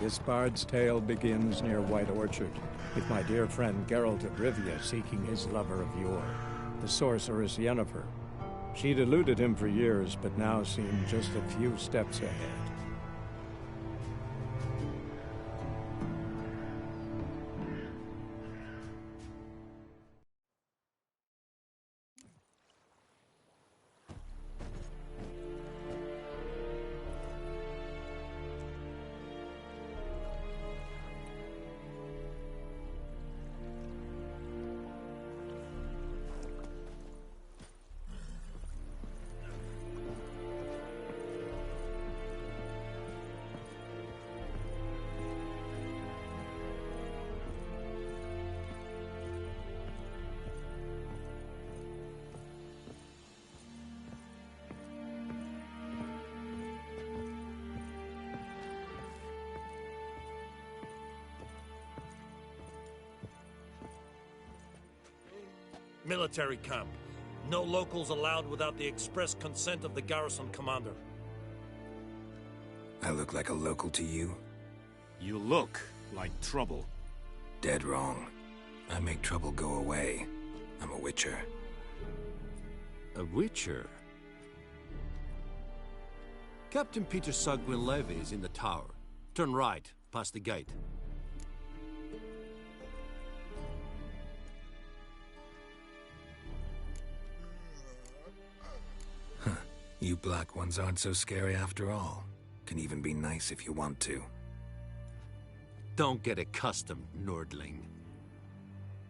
This bard's tale begins near White Orchard, with my dear friend Geralt of Rivia seeking his lover of yore, the sorceress Yennefer. She'd eluded him for years, but now seemed just a few steps ahead. Military camp. No locals allowed without the express consent of the garrison commander. I look like a local to you? You look like trouble. Dead wrong. I make trouble go away. I'm a witcher. A witcher? Captain Peter Sagwin Levy is in the tower. Turn right, past the gate. You black ones aren't so scary after all. Can even be nice if you want to. Don't get accustomed, Nordling.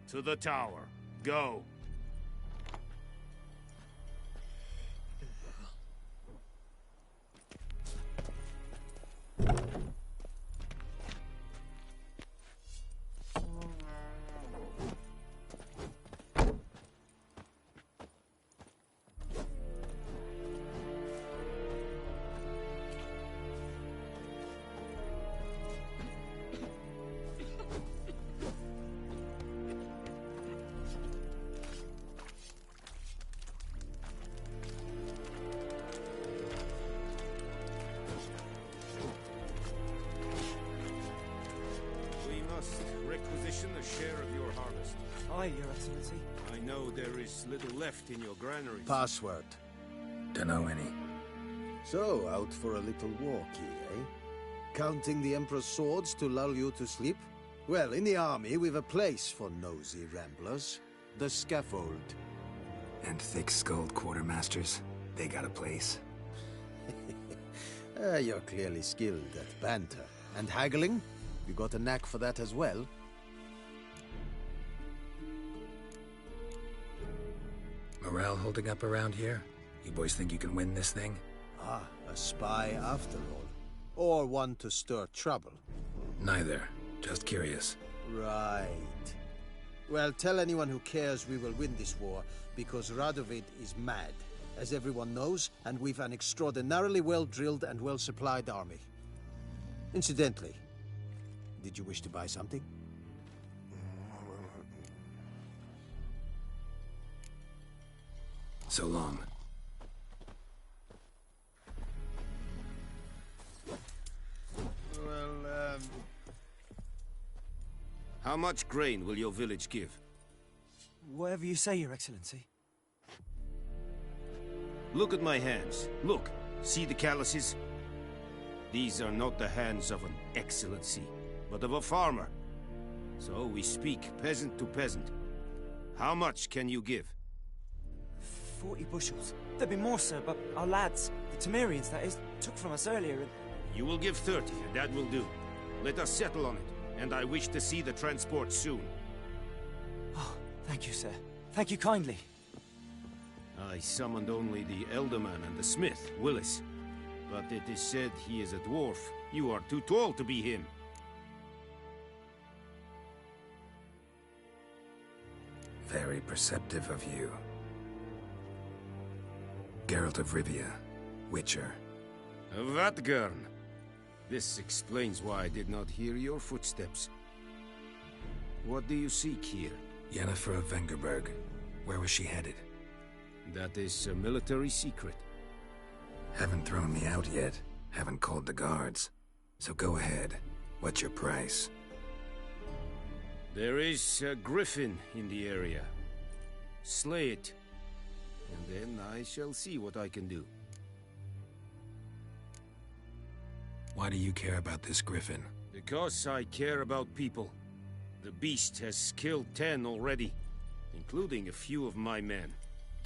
To the tower. Go. Requisition a share of your harvest. Aye, Your Excellency. I know there is little left in your granaries. Password. Dunno any. So, out for a little walkie, eh? Counting the Emperor's swords to lull you to sleep? Well, in the army, we've a place for nosy ramblers. The scaffold. And thick-skulled quartermasters. They got a place. You're clearly skilled at banter. And haggling? You got a knack for that as well? Morale holding up around here? You boys think you can win this thing? Ah, a spy after all. Or one to stir trouble. Neither. Just curious. Right. Well, tell anyone who cares we will win this war, because Radovid is mad, as everyone knows, and we've an extraordinarily well-drilled and well-supplied army. Incidentally, did you wish to buy something? So long. Well, how much grain will your village give? Whatever you say, Your Excellency. Look at my hands. Look. See the calluses? These are not the hands of an excellency, but of a farmer. So we speak peasant to peasant. How much can you give? 40 bushels. There'd be more, sir, but our lads, the Temerians, that is, took from us earlier and... You will give 30, and that will do. Let us settle on it, and I wish to see the transport soon. Oh, thank you, sir. Thank you kindly. I summoned only the Elderman and the smith, Willis. But it is said he is a dwarf. You are too tall to be him. Very perceptive of you. Geralt of Rivia, Witcher. Vatgern. This explains why I did not hear your footsteps. What do you seek here? Yennefer of Vengerberg. Where was she headed? That is a military secret. Haven't thrown me out yet. Haven't called the guards. So go ahead. What's your price? There is a griffin in the area. Slay it, and then I shall see what I can do. Why do you care about this griffin? Because I care about people. The beast has killed 10 already, including a few of my men.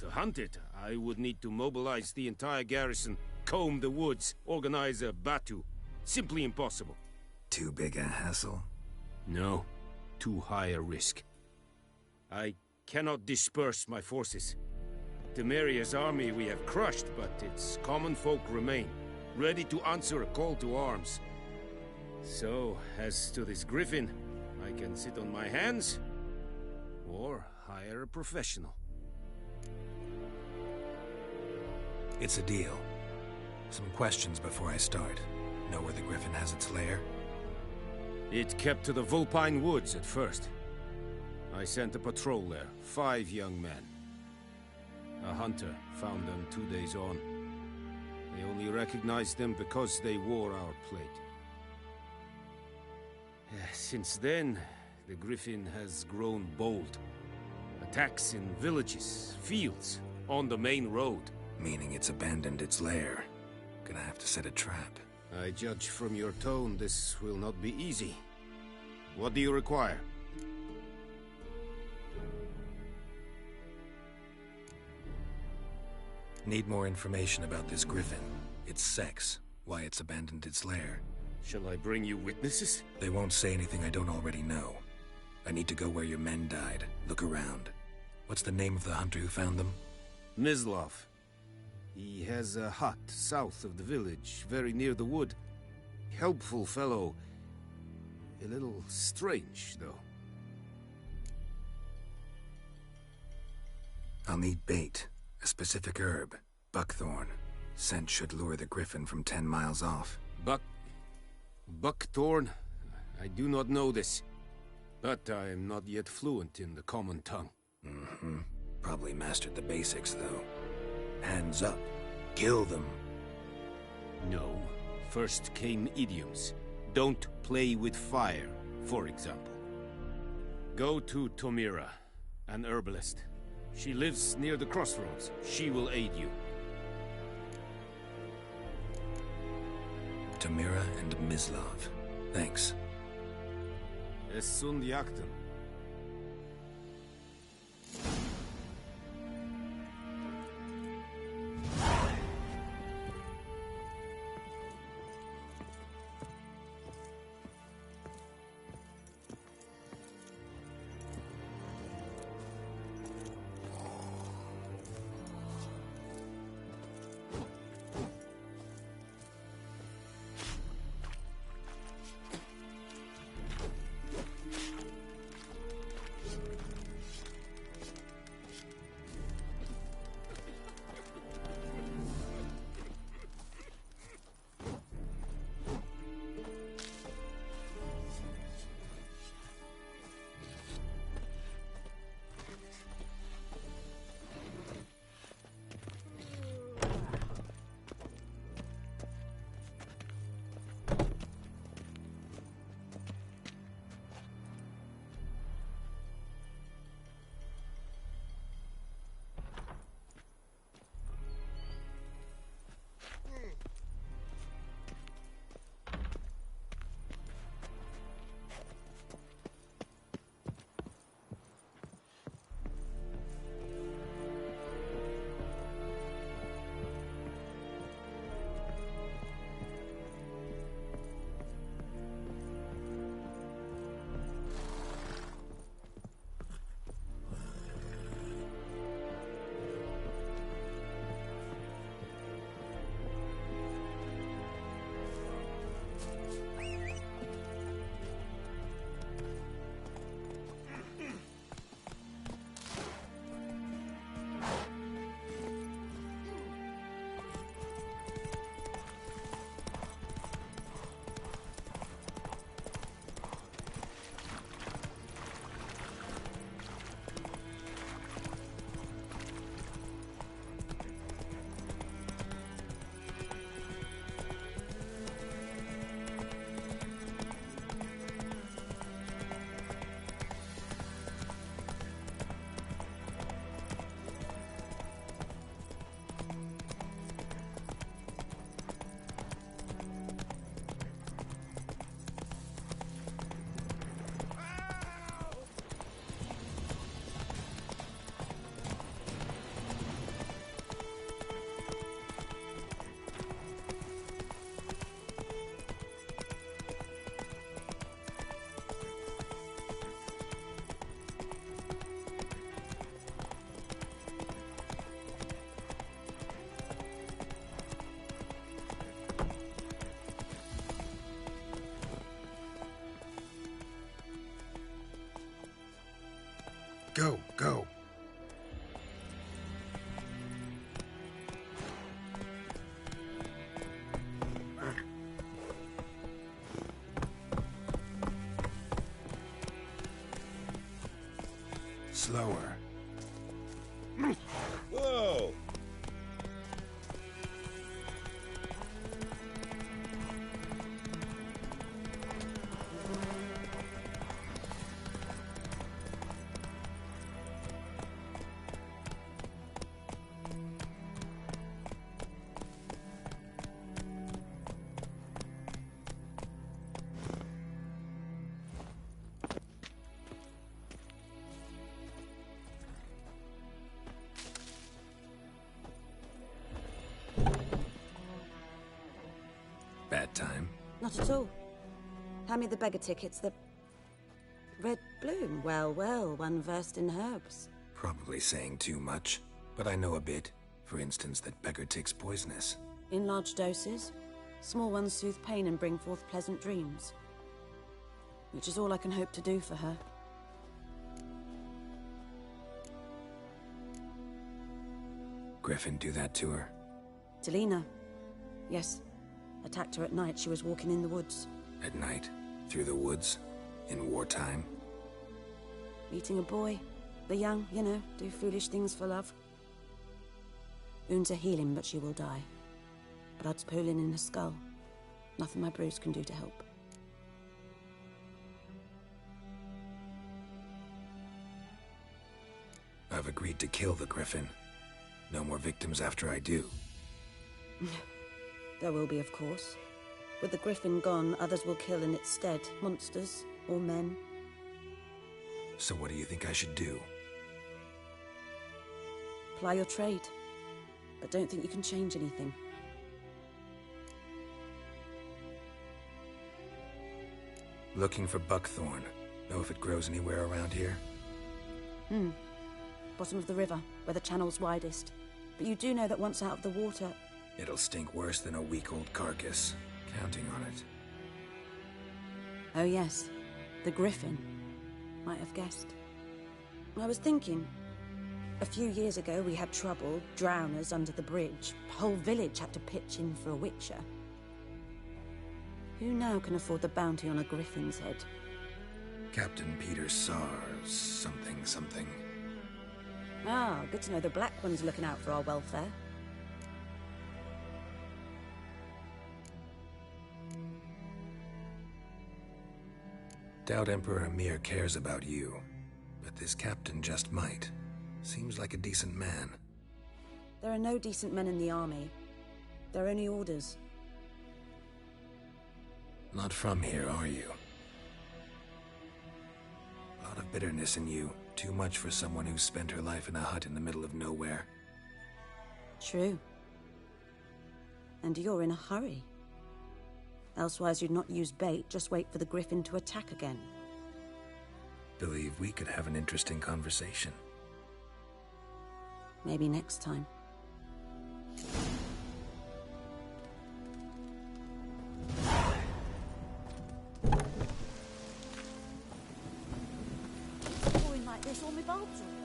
To hunt it, I would need to mobilize the entire garrison, comb the woods, organize a batu. Simply impossible. Too big a hassle? No, too high a risk. I cannot disperse my forces. Temeria's army we have crushed, but its common folk remain, ready to answer a call to arms. So, as to this griffin, I can sit on my hands, or hire a professional. It's a deal. Some questions before I start. Know where the griffin has its lair? It kept to the Vulpine Woods at first. I sent a patrol there, 5 young men. A hunter found them 2 days on. They only recognized them because they wore our plate. Since then, the griffin has grown bold. Attacks in villages, fields, on the main road. Meaning it's abandoned its lair. Gonna have to set a trap. I judge from your tone this will not be easy. What do you require? Need more information about this griffin. Its sex, why it's abandoned its lair. Shall I bring you witnesses? They won't say anything I don't already know. I need to go where your men died. Look around. What's the name of the hunter who found them? Mislav. He has a hut south of the village, very near the wood. Helpful fellow. A little strange, though. I'll need bait. A specific herb. Buckthorn. Scent should lure the griffin from 10 miles off. Buckthorn? I do not know this. But I am not yet fluent in the common tongue. Probably mastered the basics, though. Hands up. Kill them. No. First came idioms. Don't play with fire, for example. Go to Tomira, an herbalist. She lives near the crossroads. She will aid you. Tamira and Mislav. Thanks. Es sunt jakten. slower. Whoa! Bad time? Not at all. Hand me the beggar tickets, the... Red bloom. Well, well, one versed in herbs. Probably saying too much, but I know a bit. For instance, that beggar tick's poisonous. In large doses. Small ones soothe pain and bring forth pleasant dreams. Which is all I can hope to do for her. Griffin do that to her? Delina. Yes. Attacked her at night. She was walking in the woods. At night? Through the woods? In wartime? Meeting a boy. The young, you know, do foolish things for love. Wounds are healing, but she will die. Blood's pooling in her skull. Nothing my bruise can do to help. I've agreed to kill the Griffin. No more victims after I do. There will be, of course. With the Griffin gone, others will kill in its stead. Monsters, or men. So what do you think I should do? Ply your trade. But don't think you can change anything. Looking for buckthorn. Know if it grows anywhere around here? Bottom of the river, where the channel's widest. But you do know that once out of the water... It'll stink worse than a week-old carcass. Counting on it. Oh yes, the Griffin. Might have guessed. I was thinking... A few years ago we had trouble, drowners under the bridge. The whole village had to pitch in for a witcher. Who now can afford the bounty on a Griffin's head? Captain Peter Sars, something. Ah, good to know the Black One's looking out for our welfare. Doubt Emperor Emir cares about you, but this captain just might. Seems like a decent man. There are no decent men in the army. They're only orders. Not from here, are you? A lot of bitterness in you. Too much for someone who spent her life in a hut in the middle of nowhere. True. And you're in a hurry. Elsewise you'd not use bait, just wait for the Griffin to attack again. Believe we could have an interesting conversation. Maybe next time. Pouring like this, all my bulbs are up.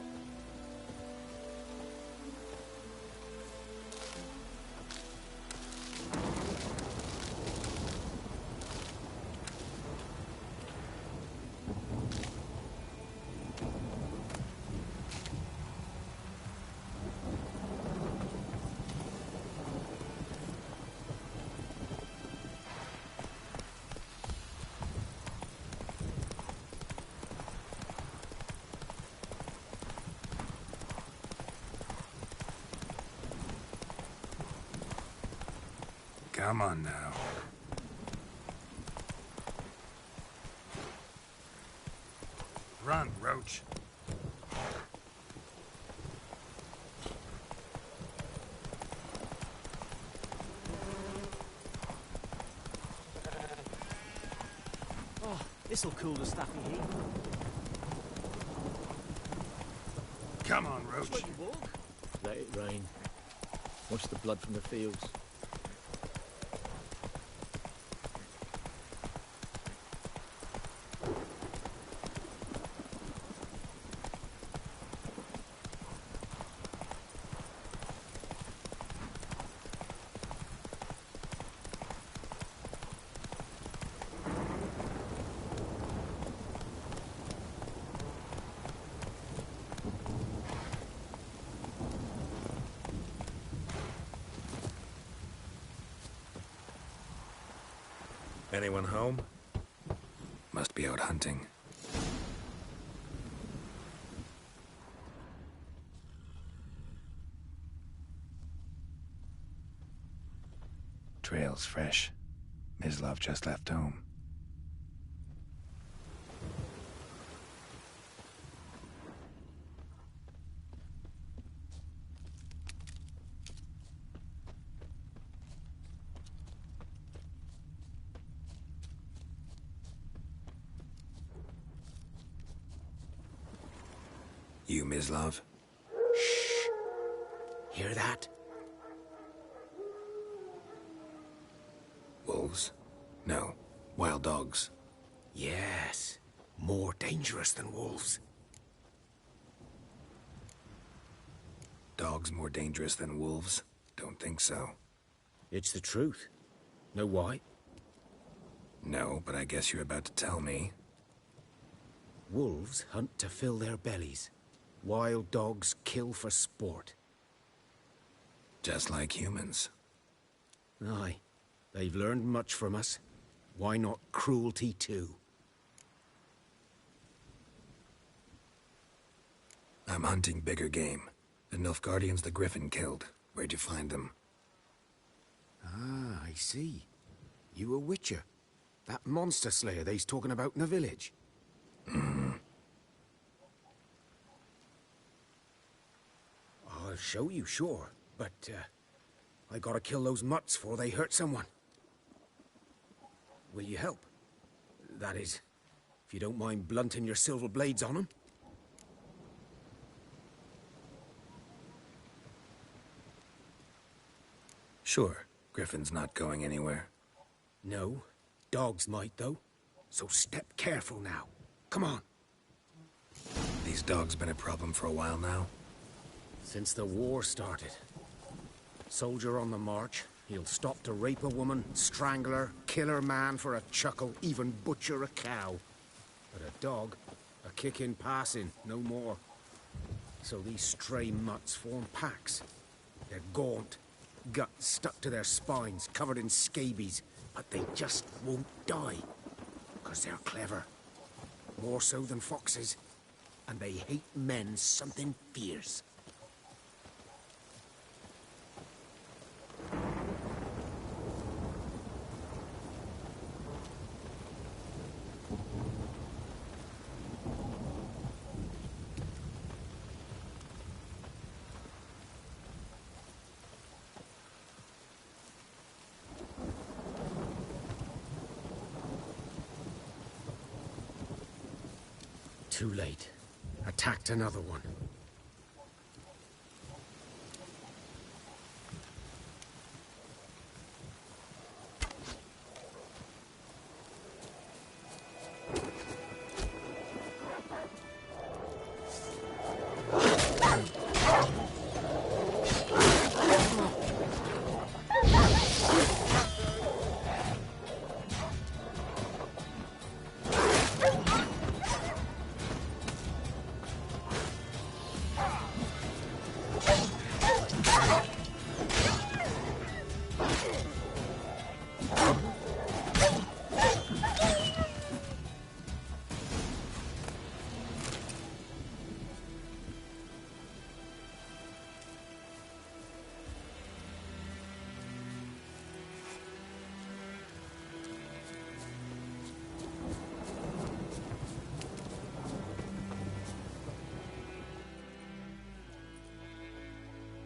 Come on now. Run, Roach. Oh, this'll cool the stuffy heat. Come on, Roach. Let it rain. Wash the blood from the fields. Anyone home? Must be out hunting. Trail's fresh. Mislav just left home. You, Mislav? Shh. Hear that? Wolves? No. Wild dogs. Yes. More dangerous than wolves. Dogs more dangerous than wolves? Don't think so. It's the truth. Know why? No, but I guess you're about to tell me. Wolves hunt to fill their bellies. Wild dogs kill for sport. Just like humans. Aye. They've learned much from us. Why not cruelty too? I'm hunting bigger game. The Nilfgaardians the Griffin killed. Where'd you find them? Ah, I see. You a witcher. That monster slayer they's talking about in the village. I'll show you, sure. But, I gotta kill those mutts before they hurt someone. Will you help? That is, if you don't mind blunting your silver blades on them. Sure. Griffin's not going anywhere. No. Dogs might, though. So step careful now. Come on. These dogs been a problem for a while now? Since the war started. Soldier on the march, he'll stop to rape a woman, strangle her, kill her man for a chuckle, even butcher a cow. But a dog, a kick in passing, no more. So these stray mutts form packs. They're gaunt, guts stuck to their spines, covered in scabies, but they just won't die. 'Cause they're clever. More so than foxes. And they hate men something fierce. Too late. Attacked another one.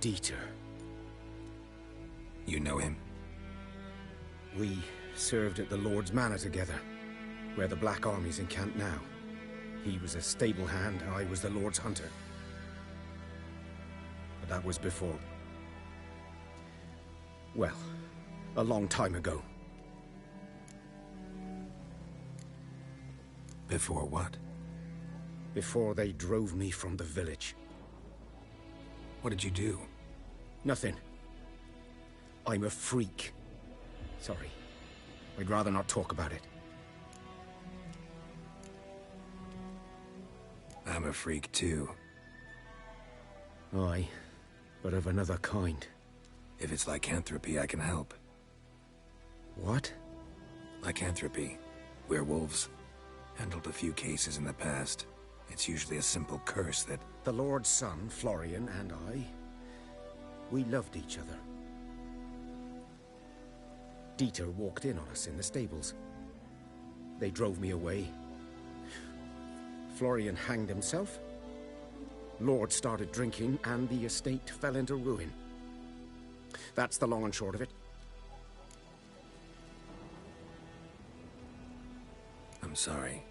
Dieter. You know him? We served at the Lord's Manor together, where the Black Army's encamped now. He was a stable hand, I was the Lord's hunter. But that was before. Well, a long time ago. Before what? Before they drove me from the village. What did you do? Nothing. I'm a freak. Sorry. I'd rather not talk about it. I'm a freak too. Aye, but of another kind. If it's lycanthropy, I can help. What? Lycanthropy. Werewolves. Handled a few cases in the past. It's usually a simple curse that... The Lord's son, Florian, and I, we loved each other. Dieter walked in on us in the stables. They drove me away. Florian hanged himself. Lord started drinking, and the estate fell into ruin. That's the long and short of it. I'm sorry.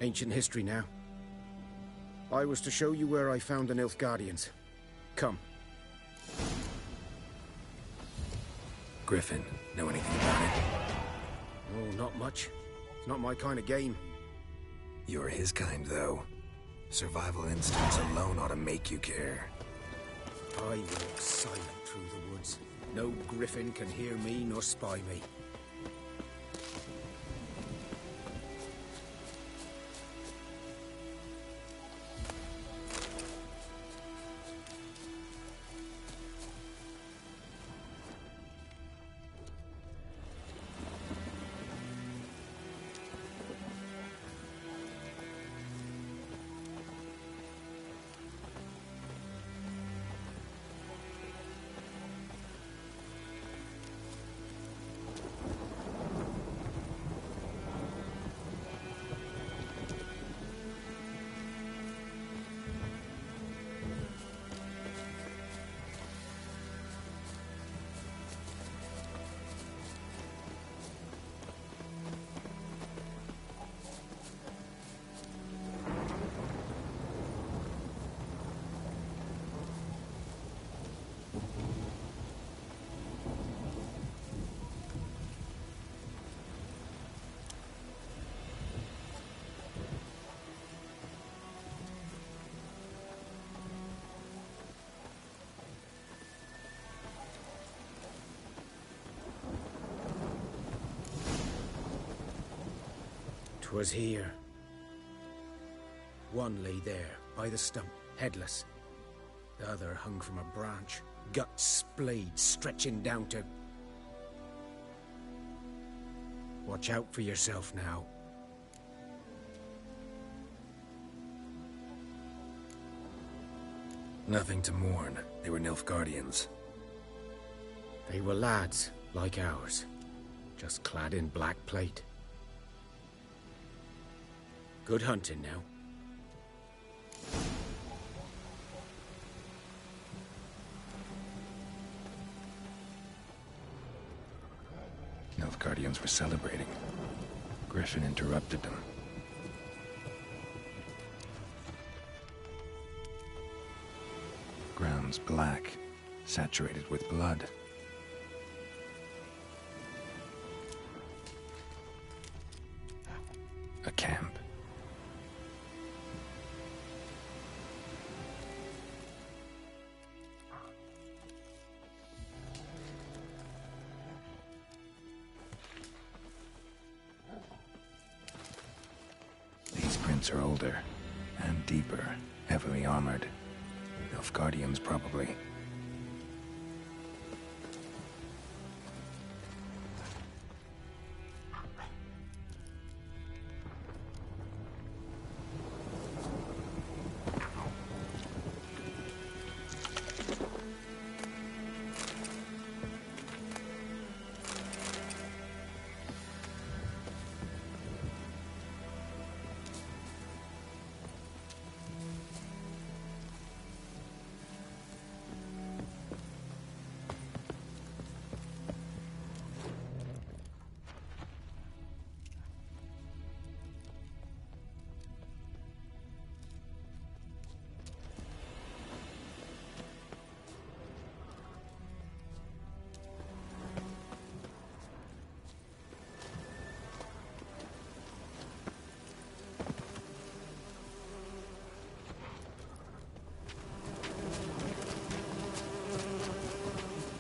Ancient history now. I was to show you where I found the Nilfgaardians. Come. Griffin, know anything about it? Oh, not much. It's not my kind of game. You're his kind, though. Survival instincts alone ought to make you care. I walk silent through the woods. No griffin can hear me nor spy me. Was here. One lay there, by the stump, headless. The other hung from a branch, guts splayed, stretching down to... Watch out for yourself now. Nothing to mourn. They were Nilfgaardians. They were lads, like ours, just clad in black plate. Good hunting now. Nilfgaardians were celebrating. Griffin interrupted them. Ground's black, saturated with blood. A camp. Are older and deeper, heavily armored. Nilfgaardians, probably.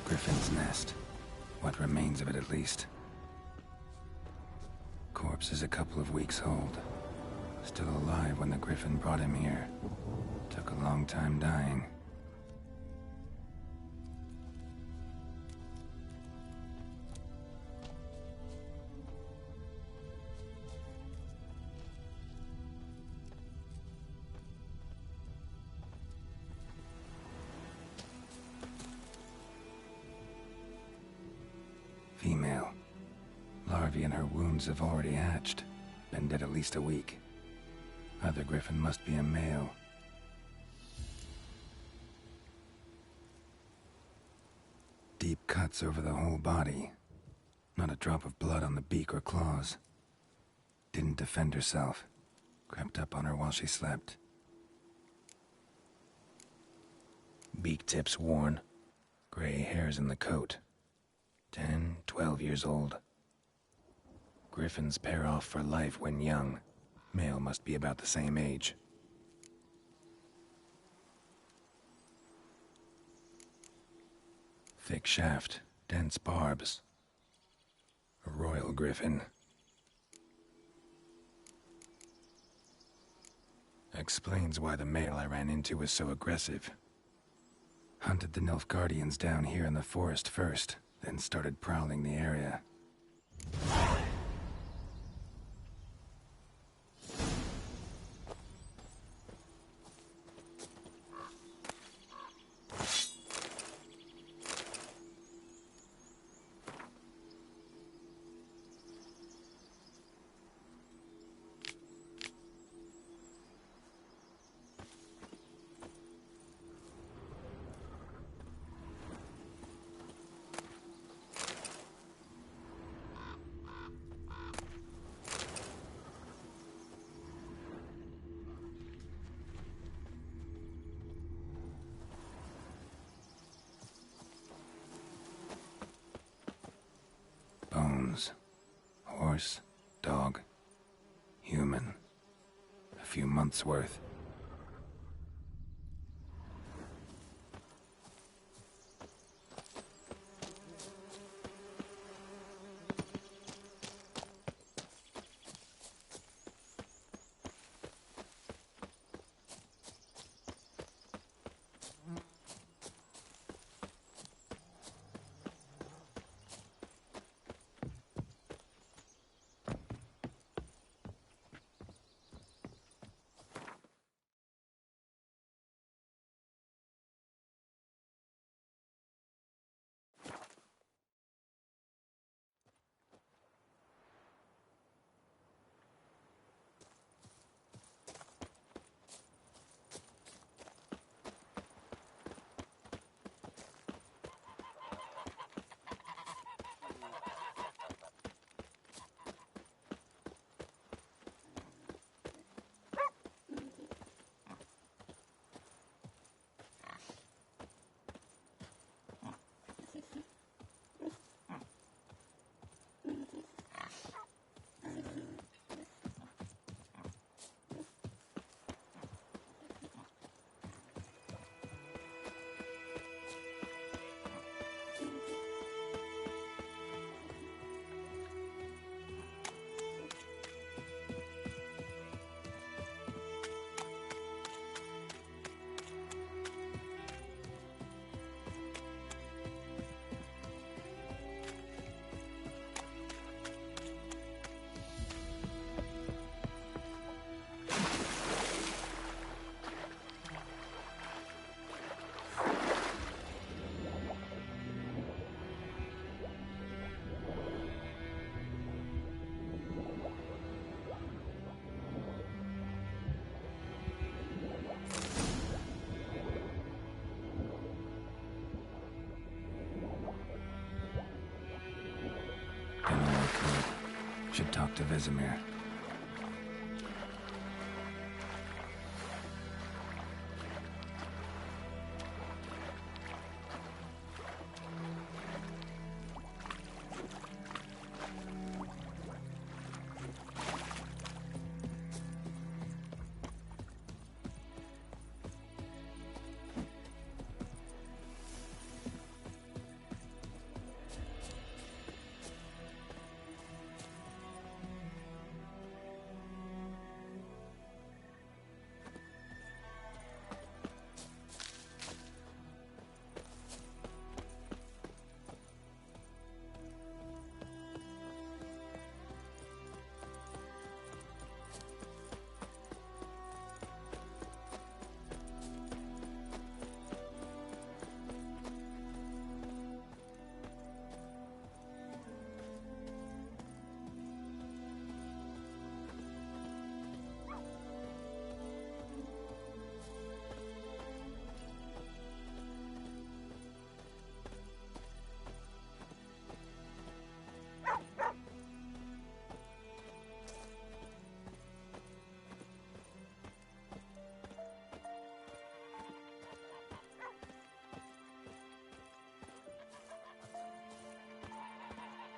Griffin's nest. What remains of it, at least. Corpse is a couple of weeks old. Still alive when the Griffin brought him here. Took a long time dying. Female. Larvae in her wounds have already hatched. Been dead at least a week. Other griffin must be a male. Deep cuts over the whole body. Not a drop of blood on the beak or claws. Didn't defend herself. Crept up on her while she slept. Beak tips worn. Gray hairs in the coat. 10, 12 years old. Griffins pair off for life when young. Male must be about the same age. Thick shaft, dense barbs. A royal griffin. Explains why the male I ran into was so aggressive. Hunted the Nilfgaardians down here in the forest first, then started prowling the area. Bones. Horse, dog, human. A few months' worth. Should talk to Vesemir.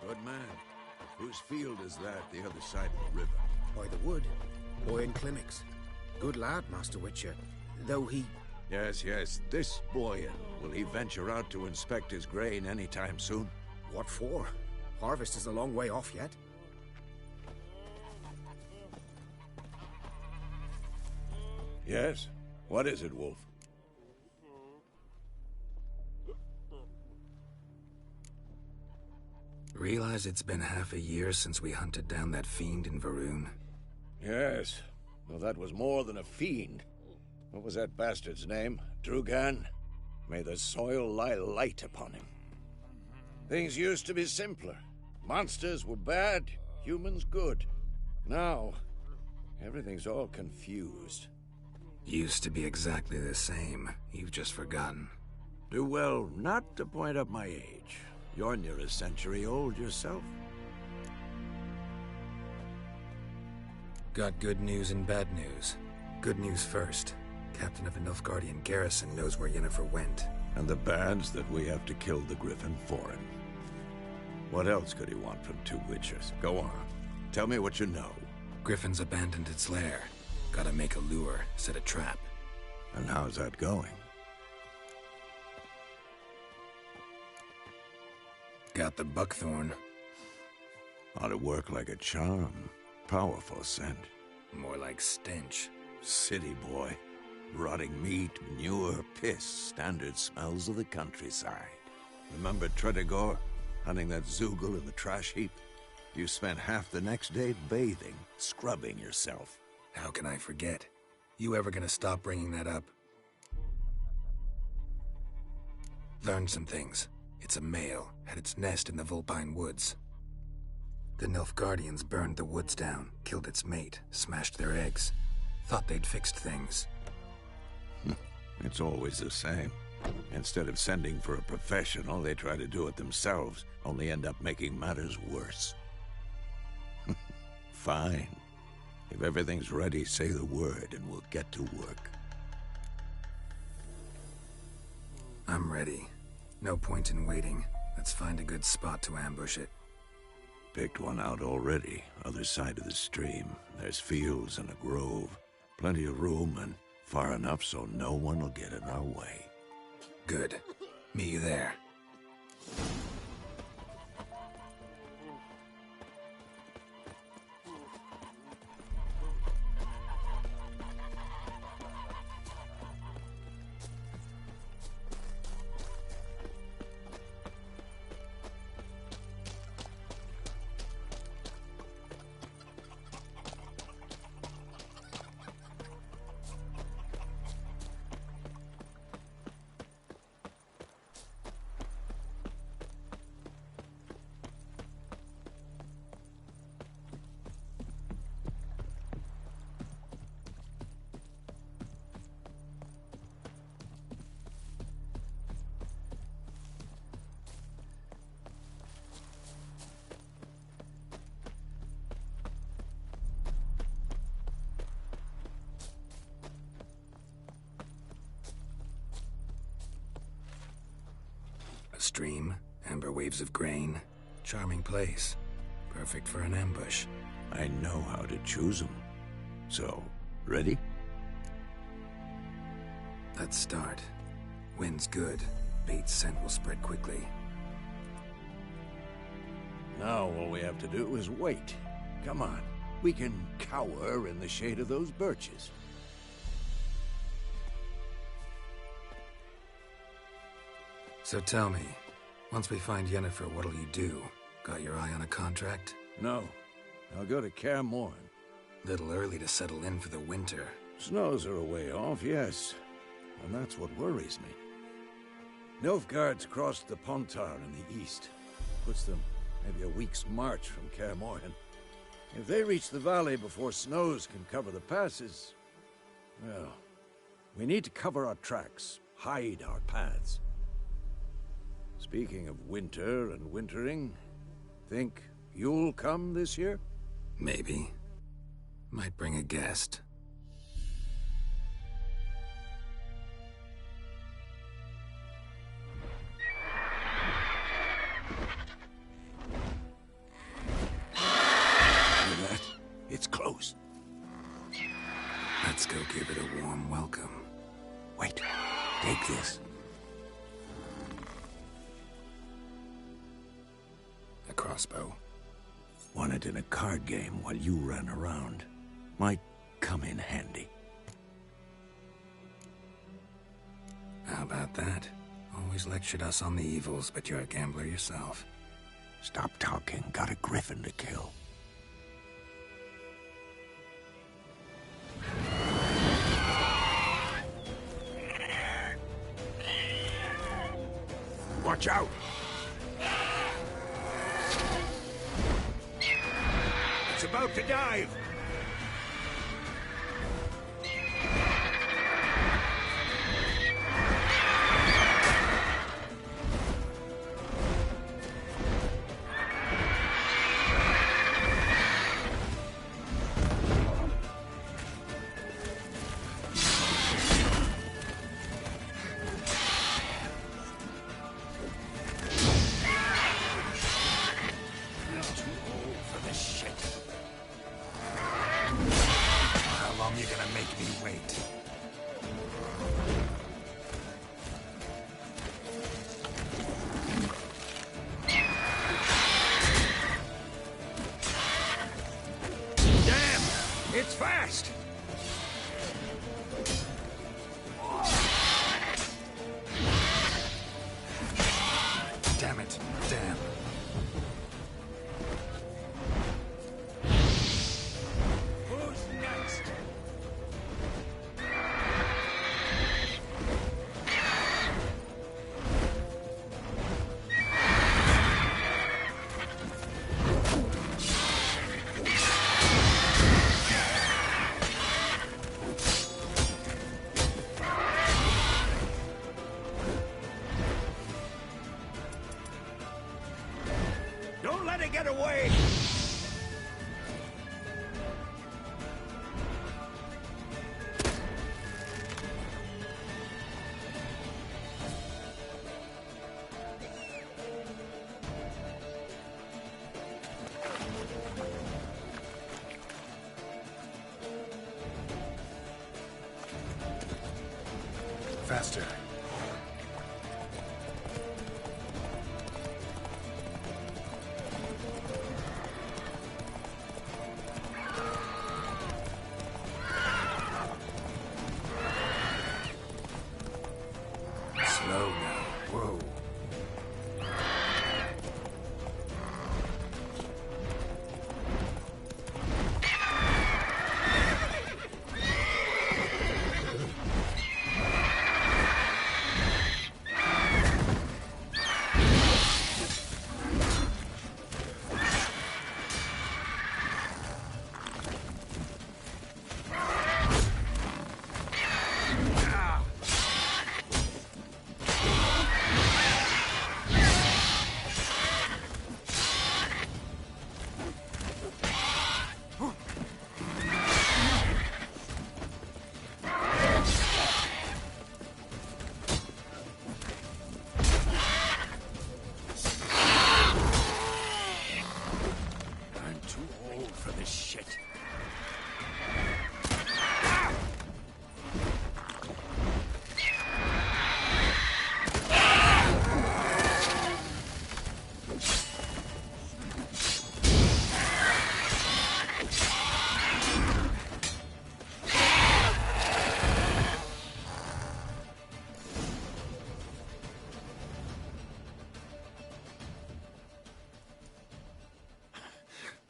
Good man. Whose field is that, the other side of the river? By the wood. Boyan Climmix. Good lad, Master Witcher. Though he... Yes, this Boyan. Will he venture out to inspect his grain anytime soon? What for? Harvest is a long way off yet. Yes? What is it, Wolf? Realize it's been half a year since we hunted down that fiend in Varun? Yes. Well, that was more than a fiend. What was that bastard's name? Drugan? May the soil lie light upon him. Things used to be simpler. Monsters were bad, humans good. Now, everything's all confused. Used to be exactly the same. You've just forgotten. Do well not to point up my age. You're near a century old yourself. Got good news and bad news. Good news first. Captain of the Nilfgaardian garrison knows where Yennefer went. And the bad's that we have to kill the Griffin for him. What else could he want from two witchers? Go on. Tell me what you know. Griffin's abandoned its lair. Gotta make a lure, set a trap. And how's that going? Got the buckthorn. Ought to work like a charm. Powerful scent. More like stench. City boy. Rotting meat, manure, piss. Standard smells of the countryside. Remember Tredegor? Hunting that Zoogle in the trash heap? You spent half the next day bathing, scrubbing yourself. How can I forget? You ever gonna stop bringing that up? Learned some things. It's a male, had its nest in the Vulpine Woods. The Nilfgaardians burned the woods down, killed its mate, smashed their eggs. Thought they'd fixed things. It's always the same. Instead of sending for a professional, they try to do it themselves, only end up making matters worse. Fine. If everything's ready, say the word and we'll get to work. I'm ready. No point in waiting. Let's find a good spot to ambush it. Picked one out already, other side of the stream. There's fields and a grove. Plenty of room and far enough so no one will get in our way. Good. Meet you there. A stream, amber waves of grain. Charming place. Perfect for an ambush. I know how to choose them. So, ready? Let's start. Wind's good. Bait's scent will spread quickly. Now all we have to do is wait. Come on. We can cower in the shade of those birches. So tell me, once we find Yennefer, what'll you do? Got your eye on a contract? No. I'll go to Kaer Morhen. Little early to settle in for the winter. Snows are a way off, yes. And that's what worries me. Nilfgaard's crossed the Pontar in the east. Puts them maybe a week's march from Kaer Morhen. If they reach the valley before snows can cover the passes, well, we need to cover our tracks, hide our paths. Speaking of winter and wintering, think you'll come this year? Maybe. Might bring a guest. Let's go give it a warm welcome. Wait, take this. A crossbow. Won it in a card game while you ran around. Might come in handy. How about that? Always lectured us on the evils, but you're a gambler yourself. Stop talking. Got a griffin to kill. Watch out! It's about to dive! It's fast! Damn it. Damn. Who's next? Don't let it get away! Faster. Slow now. Whoa. I'm too old for this shit.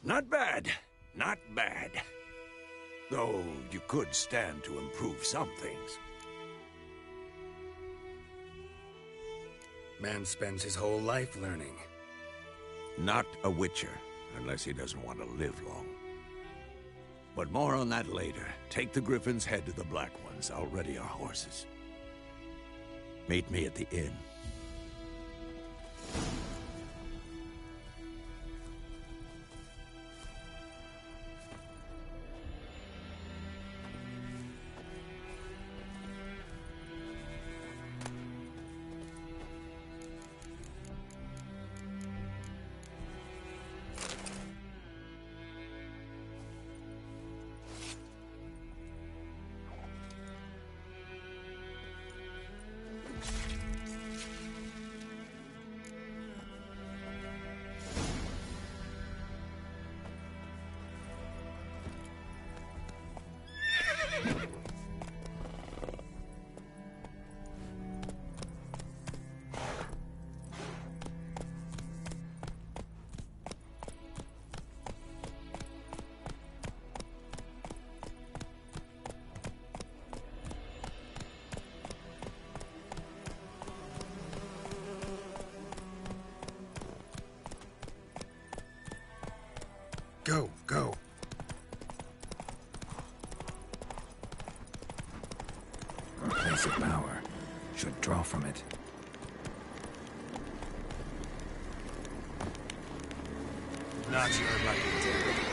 Not bad. Not bad. Though you could stand to improve some things. Man spends his whole life learning. Not a witcher, unless he doesn't want to live long. But more on that later. Take the Griffin's head to the Black Ones. I'll ready our horses. Meet me at the inn. draw from it. Not your lucky day.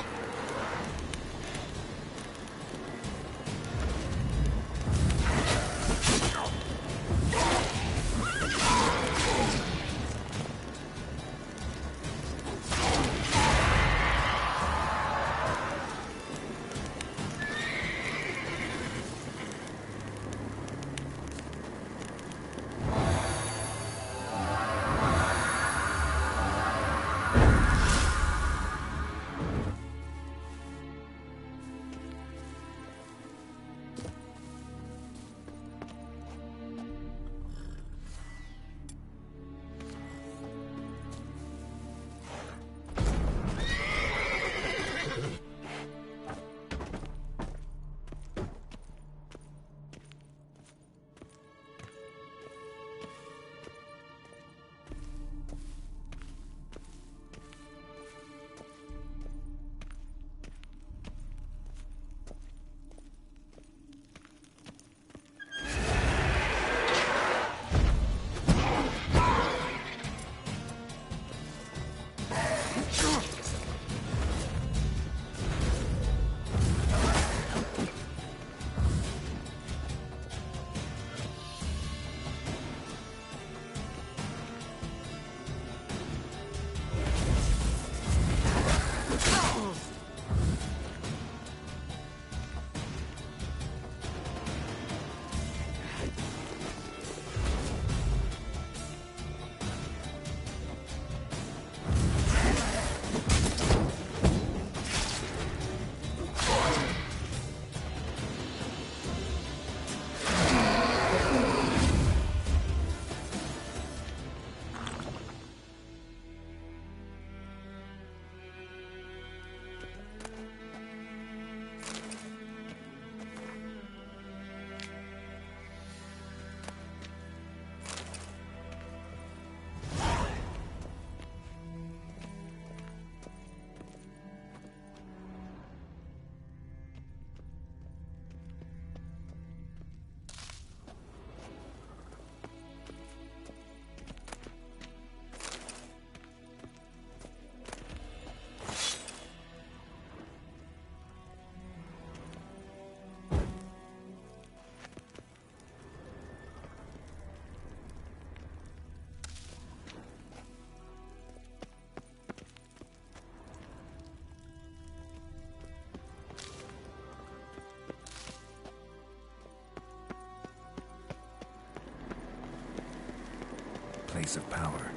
Place of power.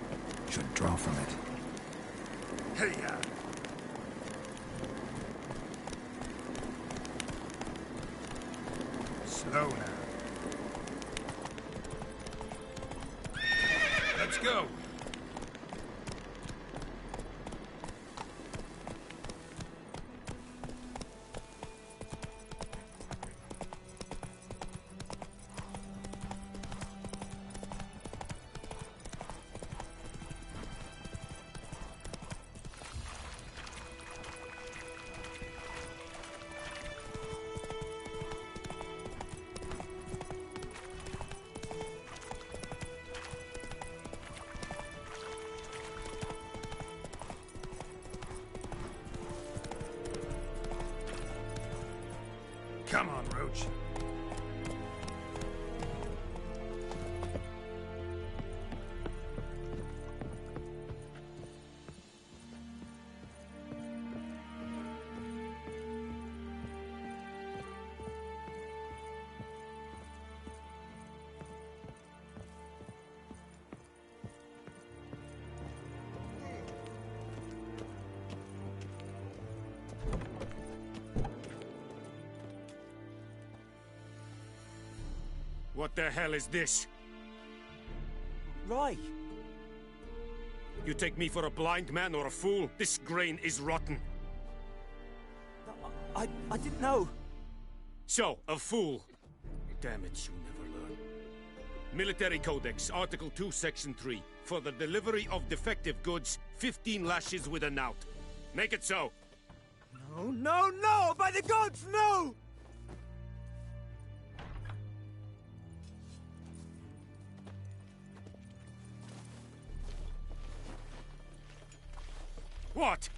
Should draw from it. Hey, slow now. Let's go. Come on, Roach. What the hell is this? Rye! You take me for a blind man or a fool? This grain is rotten. I didn't know. So, a fool. Damn it, you never learn. Military Codex, Article 2, Section 3. For the delivery of defective goods, 15 lashes with a knout. Make it so. No, no, no! By the gods, no! What?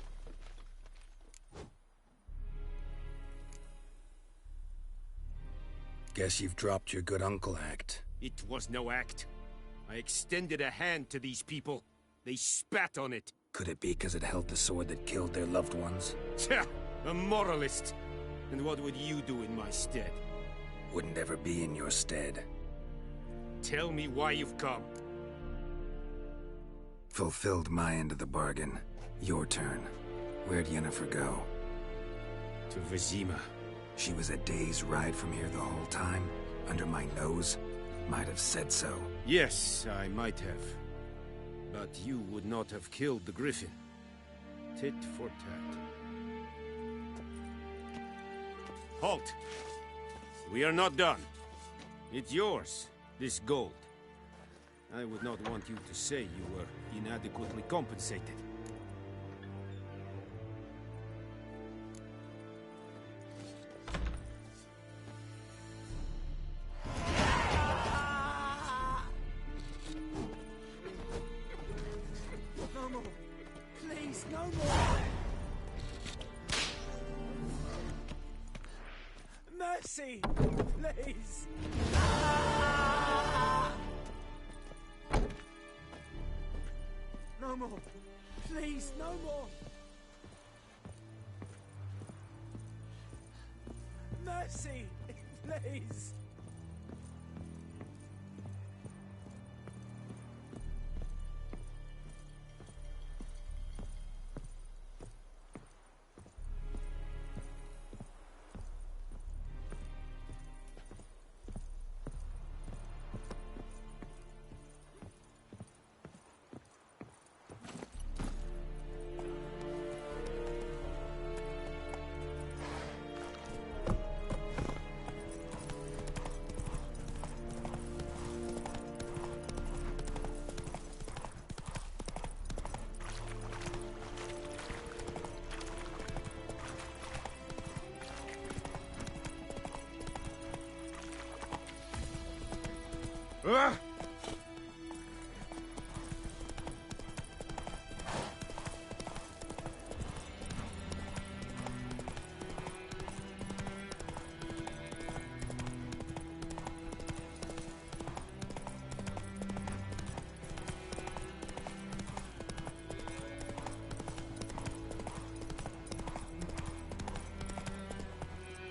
Guess you've dropped your good uncle act. It was no act. I extended a hand to these people. They spat on it. Could it be because it held the sword that killed their loved ones? Tja, a moralist. And what would you do in my stead? Wouldn't ever be in your stead. Tell me why you've come. Fulfilled my end of the bargain. Your turn. Where'd Yennefer go? To Vizima. She was a day's ride from here the whole time? Under my nose? Might have said so. Yes, I might have. But you would not have killed the Griffin. Tit for tat. Halt! We are not done. It's yours, this gold. I would not want you to say you were inadequately compensated. No more. Please, no more. Mercy, please. No more. Please, no more. Mercy, please.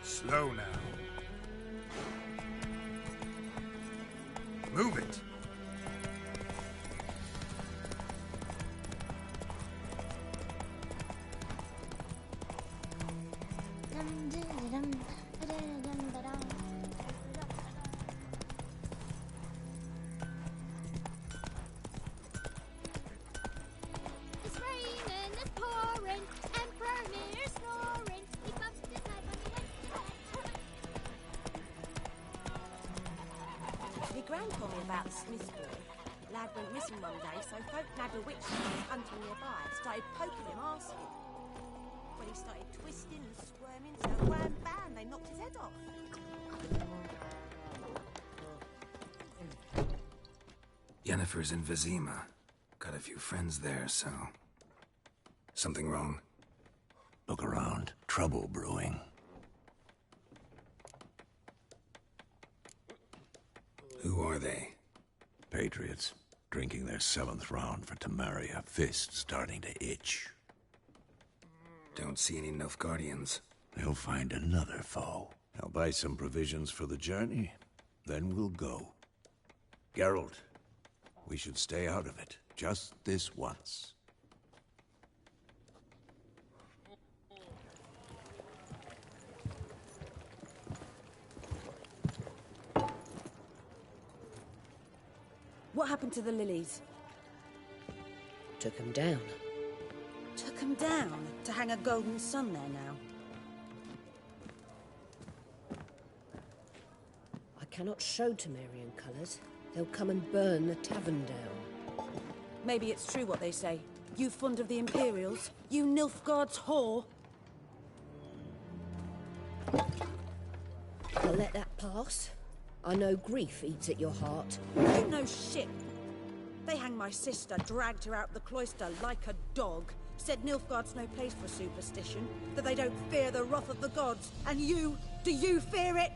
Slow now. Move it. It's raining, it's pouring, Emperor Mirror snoring. He bumped his head when he went to My gran told me about the Smith boy. Lad went missing one day, so folk nabbed a witch that was hunting nearby. Started poking him, asking. When he started twisting and squirming, so wham bam, they knocked his head off. Yennefer's in Vizima. Got a few friends there, so... Something wrong? Look around. Trouble brewing. Who are they? Patriots. Drinking their 7th round for Temeria. Fist starting to itch. Don't see any Nilfgaardians. They'll find another foe. I'll buy some provisions for the journey. Then we'll go. Geralt, we should stay out of it. Just this once. What happened to the lilies? Took him down. Took them down to hang a golden sun there now. I cannot show Temerian colours. They'll come and burn the tavern down. Maybe it's true what they say. You fond of the Imperials? You Nilfgaard's whore? I'll let that pass. I know grief eats at your heart. You know shit. They hanged my sister, dragged her out the cloister like a dog. said Nilfgaard's no place for superstition, that they don't fear the wrath of the gods. And you, do you fear it?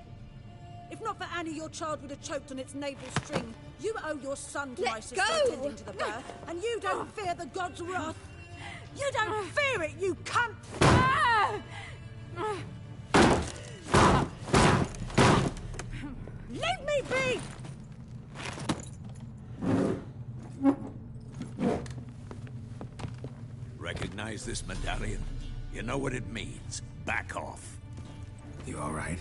If not for Annie, your child would have choked on its navel string. You owe your son to my sister attending to the birth, and you don't fear the gods' wrath. You don't fear it, you cunt! Leave me be! Recognize this medallion? You know what it means. Back off. You all right?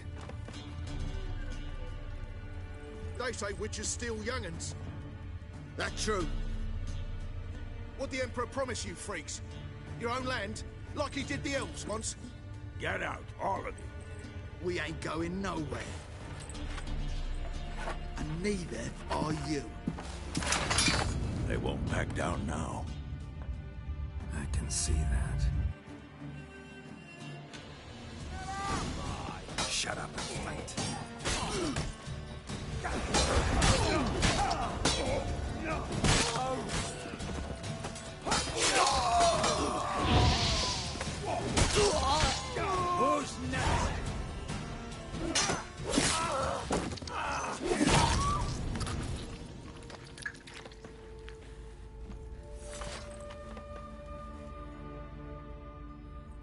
They say witches steal young'uns. That true? What the Emperor promise you, freaks? Your own land? Like he did the elves once? Get out, all of you. We ain't going nowhere. And neither are you. They won't back down now. I can see that. Shut up and fight. Who's next?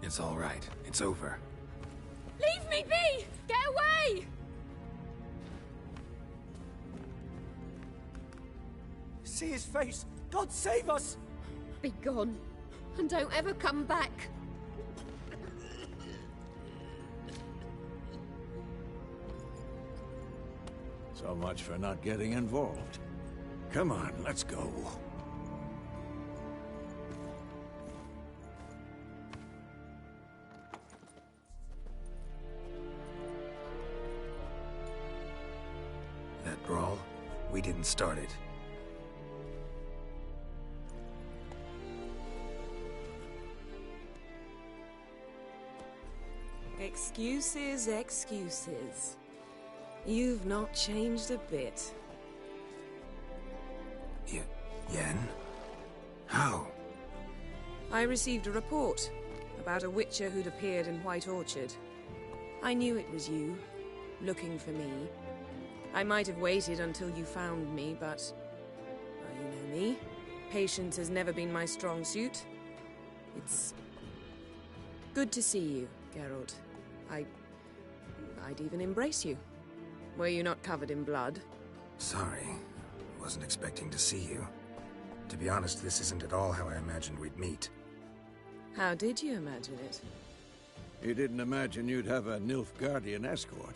It's all right. It's over. Leave me be! Get away! See his face! God save us! Be gone, and don't ever come back. So much for not getting involved. Come on, let's go. That brawl, we didn't start it. Excuses, excuses. You've not changed a bit. Yen? How? I received a report about a witcher who'd appeared in White Orchard. I knew it was you, looking for me. I might have waited until you found me, but... well, you know me. Patience has never been my strong suit. It's... good to see you, Geralt. I'd even embrace you. Were you not covered in blood? Sorry. Wasn't expecting to see you. To be honest, this isn't at all how I imagined we'd meet. How did you imagine it? You didn't imagine you'd have a Nilfgaardian escort.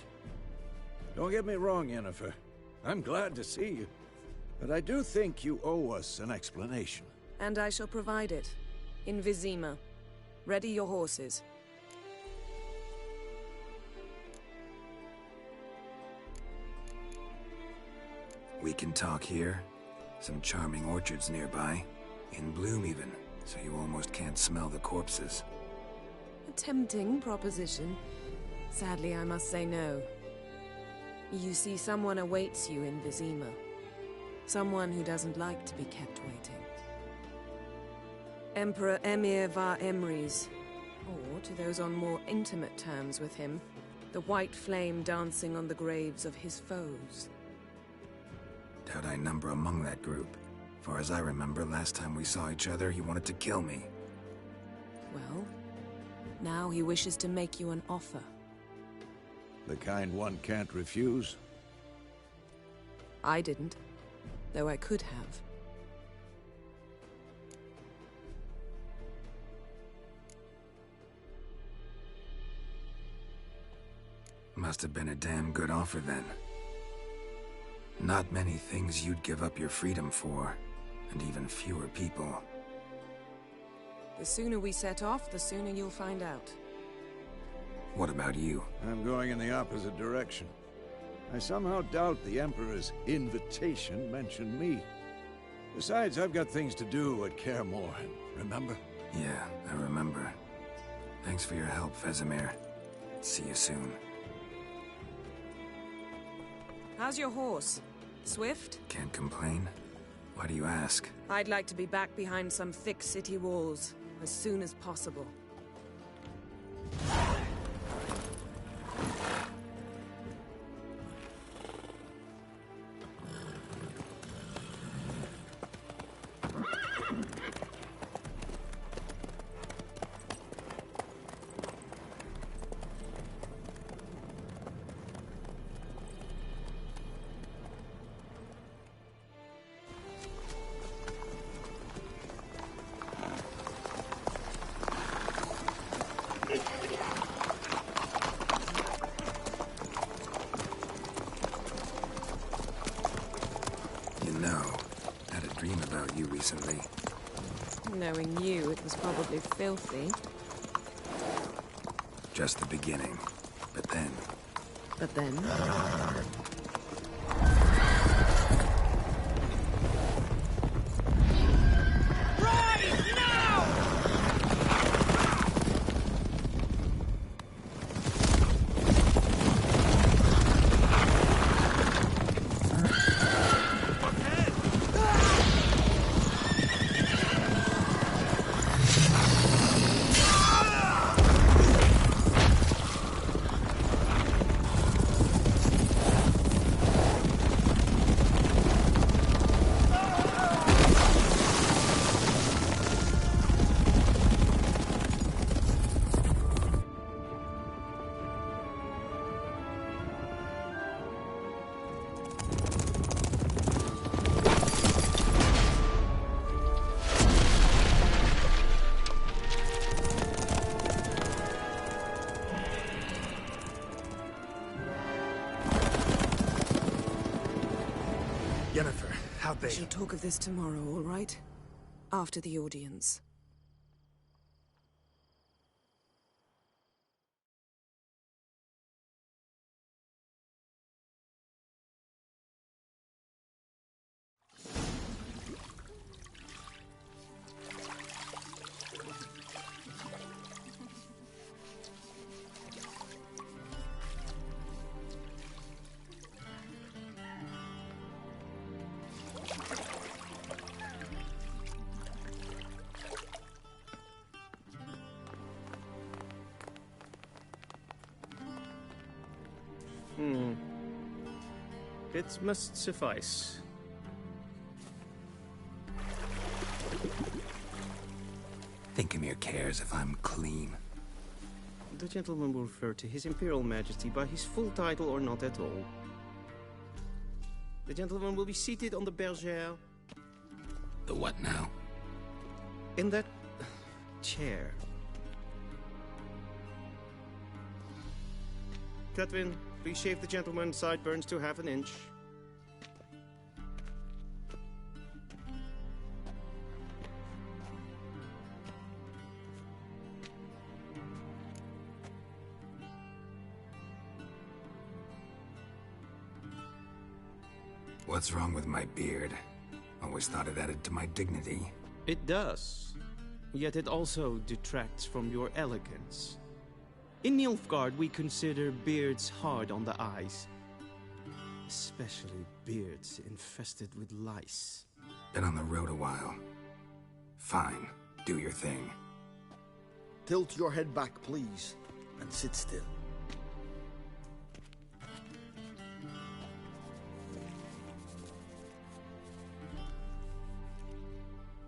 Don't get me wrong, Yennefer. I'm glad to see you. But I do think you owe us an explanation. And I shall provide it. In Vizima. Ready your horses. We can talk here. Some charming orchards nearby. In bloom even, so you almost can't smell the corpses. A tempting proposition. Sadly, I must say no. You see, someone awaits you in Vizima. Someone who doesn't like to be kept waiting. Emperor Emir var Emrys. Or, to those on more intimate terms with him, the white flame dancing on the graves of his foes. Doubt I number among that group. Far as I remember, last time we saw each other, he wanted to kill me. Well, now he wishes to make you an offer. The kind one can't refuse? I didn't, though I could have. Must have been a damn good offer then. Not many things you'd give up your freedom for, and even fewer people. The sooner we set off, the sooner you'll find out. What about you? I'm going in the opposite direction. I somehow doubt the Emperor's invitation mentioned me. Besides, I've got things to do at Kaer Morhen, remember? Yeah, I remember. Thanks for your help, Vesemir. See you soon. How's your horse? Swift? Can't complain. Why do you ask? I'd like to be back behind some thick city walls. as soon as possible. Recently. Knowing you, it was probably filthy. Just the beginning. But then... But then? We shall talk of this tomorrow, all right? After the audience. It must suffice. Thinkamere cares if I'm clean. The gentleman will refer to His Imperial Majesty by his full title or not at all. The gentleman will be seated on the bergère. The what now? In that chair. Catwin, please shave the gentleman's sideburns to half an inch. What's wrong with my beard? Always thought it added to my dignity. It does. Yet it also detracts from your elegance. In Nilfgaard, we consider beards hard on the eyes. Especially beards infested with lice. Been on the road a while. Fine, do your thing. Tilt your head back, please, and sit still.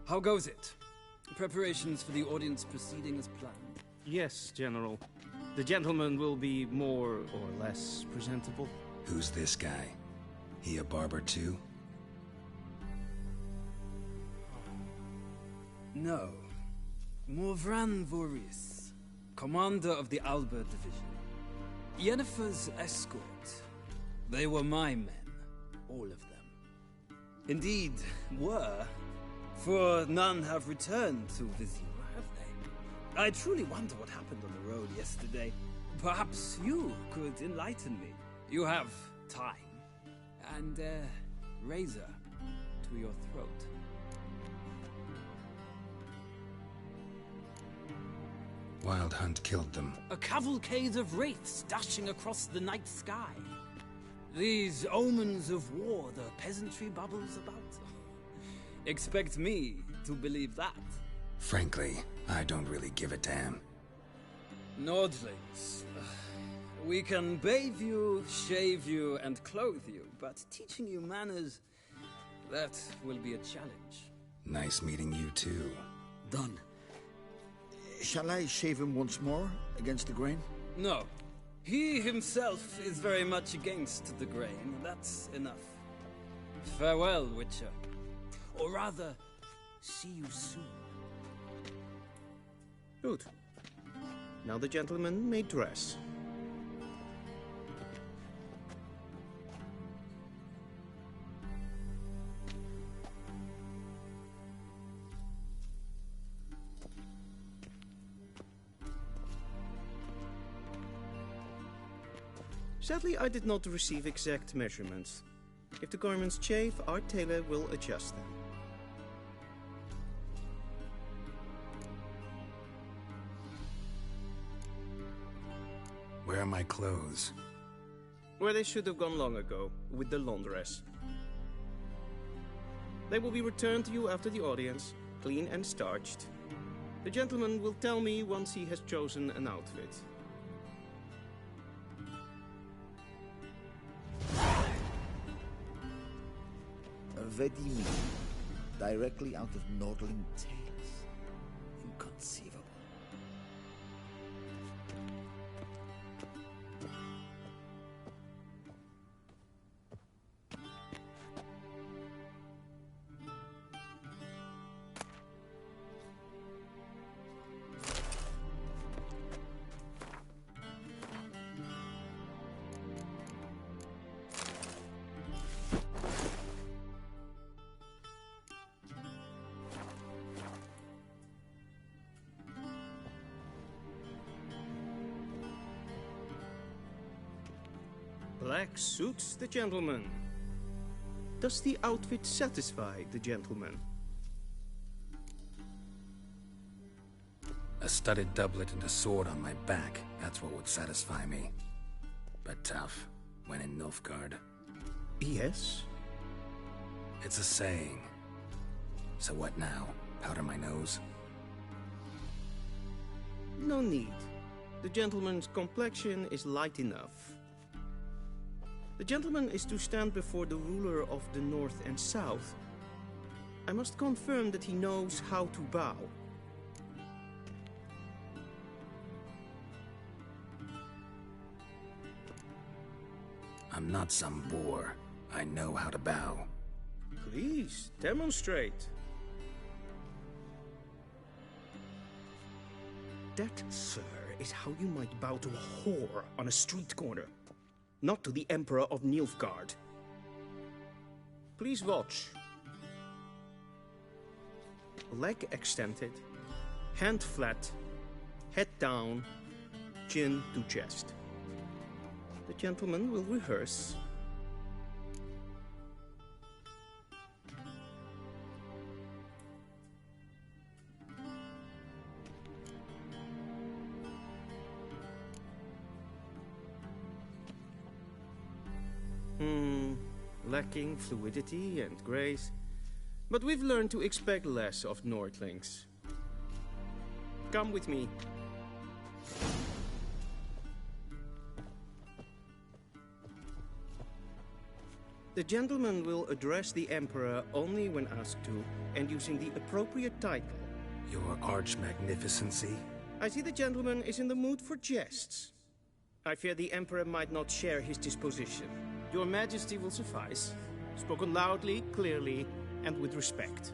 How goes it? Preparations for the audience proceeding as planned? Yes, General. The gentleman will be more or less presentable. Who's this guy? He a barber too? No. Morvran Voris, commander of the Alba Division. Yennefer's escort. They were my men. All of them. Indeed, were. For none have returned to visit you, have they? I truly wonder what happened on the road yesterday. Perhaps you could enlighten me. You have time. And a razor to your throat. Wild Hunt killed them. A cavalcade of wraiths dashing across the night sky. These omens of war the peasantry bubbles about. Expect me to believe that. Frankly, I don't really give a damn. Nordlings. We can bathe you, shave you, and clothe you, but teaching you manners, that will be a challenge. Nice meeting you too. Done. Shall I shave him once more, against the grain? No. He himself is very much against the grain. That's enough. Farewell, Witcher. Or rather, see you soon. Good. Now the gentleman may dress. Sadly, I did not receive exact measurements. If the garments chafe, our tailor will adjust them. Where are my clothes? Where they should have gone long ago, with the laundress. They will be returned to you after the audience, clean and starched. The gentleman will tell me once he has chosen an outfit. Vedimi, directly out of Nordling tales. Inconceivable. Black suits the gentleman. Does the outfit satisfy the gentleman? A studded doublet and a sword on my back, that's what would satisfy me. But tough, when in Nilfgaard. Yes? It's a saying. So what now? Powder my nose? No need. The gentleman's complexion is light enough. The gentleman is to stand before the ruler of the North and South. I must confirm that he knows how to bow. I'm not some boor. I know how to bow. Please, demonstrate. That, sir, is how you might bow to a whore on a street corner. Not to the Emperor of Nilfgaard. Please watch. Leg extended, hand flat, head down, chin to chest. The gentleman will rehearse. Lacking fluidity and grace, but we've learned to expect less of Nordlings. Come with me. The gentleman will address the Emperor only when asked to, and using the appropriate title. Your Arch-Magnificency? I see the gentleman is in the mood for jests. I fear the Emperor might not share his disposition. Your Majesty will suffice. Spoken loudly, clearly, and with respect.